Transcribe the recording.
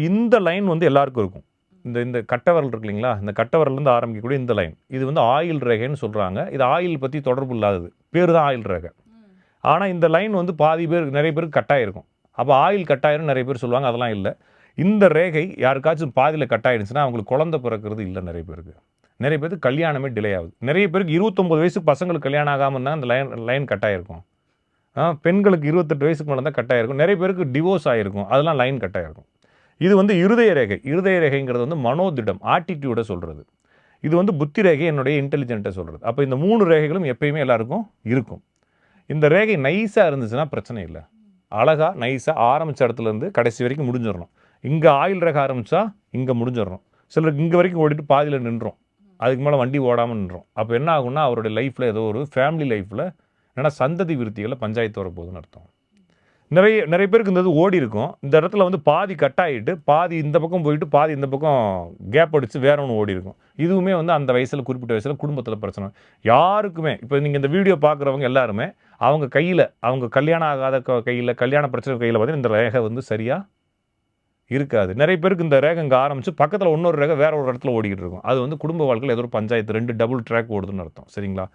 இந்த லைன் வந்து எல்லாருக்கும் இருக்கும். இந்த இந்த கட்டவரல் இருக்கு இல்லைங்களா, இந்த கட்டவரல்லேருந்து ஆரம்பிக்கக்கூடிய இந்த லைன், இது வந்து ஆயில் ரேகைன்னு சொல்கிறாங்க. இது ஆயில் பற்றி தொடர்பு இல்லாதது, பேர் தான் ஆயில் ரேகை. ஆனால் இந்த லைன் வந்து பாதி பேர், நிறைய பேருக்கு கட்டாயிருக்கும். அப்போ ஆயில் கட்டாயிரும் நிறைய பேர் சொல்லுவாங்க, அதெல்லாம் இல்லை. இந்த ரேகை யாருக்காச்சும் பாதியில் கட்டாயிடுச்சுன்னா அவங்களுக்கு குழந்தை பிறக்கிறது இல்லை. நிறைய பேருக்கு, நிறைய பேருக்கு கல்யாணமே டிலே ஆகுது. நிறைய பேருக்கு 29 வயசுக்கு பசங்களுக்கு கல்யாணம் ஆகாமல் இருந்தால் அந்த லைன் கட்டாயிருக்கும். பெண்களுக்கு 28 வயசுக்கு மேலே தான் கட்டாயிருக்கும். நிறைய பேருக்கு டிவோர்ஸ் ஆகிருக்கும், அதெல்லாம் லைன் கட்டாயிருக்கும். இது வந்து இருதய ரேகை. இருதய ரேகைங்கிறது வந்து மனோதிடம், ஆட்டிடியூடை சொல்கிறது. இது வந்து புத்தி ரேகை, என்னுடைய இன்டெலிஜென்ட்டை சொல்கிறது. அப்போ இந்த 3 ரேகைகளும் எப்பயுமே எல்லாருக்கும் இருக்கும். இந்த ரேகை நைஸாக இருந்துச்சுன்னா பிரச்சனை இல்லை. அழகாக நைஸாக ஆரம்பித்த இடத்துலேருந்து கடைசி வரைக்கும் முடிஞ்சிடணும். இங்கே ஆயில் ரேகை ஆரம்பித்தா இங்கே முடிஞ்சிடணும். சிலருக்கு இங்கே வரைக்கும் ஓடிட்டு பாதியில் நின்றோம், அதுக்கு மேலே வண்டி ஓடாமல் நின்றோம். அப்போ என்ன ஆகும்னா அவருடைய லைஃப்பில் ஏதோ ஒரு ஃபேமிலி லைஃப்பில் ஏன்னா சந்ததி விருத்திகளில் பஞ்சாயத்து வரப்போகுதுன்னு அர்த்தம். நிறைய பேருக்கு இந்த இது ஓடி இருக்கும். இந்த இடத்துல வந்து பாதி கட் ஆகிட்டு பாதி இந்த பக்கம் போயிட்டு பாதி இந்த பக்கம் கேப் அடித்து வேற ஒன்று ஓடி இருக்கும். இதுவுமே வந்து அந்த வயசில், குறிப்பிட்ட வயசில் குடும்பத்தில் பிரச்சனை யாருக்குமே. இப்போ நீங்கள் இந்த வீடியோ பார்க்குறவங்க எல்லாருமே அவங்க கையில், அவங்க கல்யாணம் ஆகாத கையில், கல்யாண பிரச்சனை கையில் பார்த்தீங்கன்னா இந்த ரேகை வந்து சரியாக இருக்காது. நிறைய பேருக்கு இந்த ரேகை இங்கே ஆரம்பித்து பக்கத்தில் இன்னொரு ரேகை வேற ஒரு இடத்துல ஓடிக்கிட்டு இருக்கும். அது வந்து குடும்ப வாழ்க்கையில் ஏதோ ஒரு பஞ்சாயத்து, 2 டபுள் ட்ராக் ஓடுதுன்னு அர்த்தம். சரிங்களா?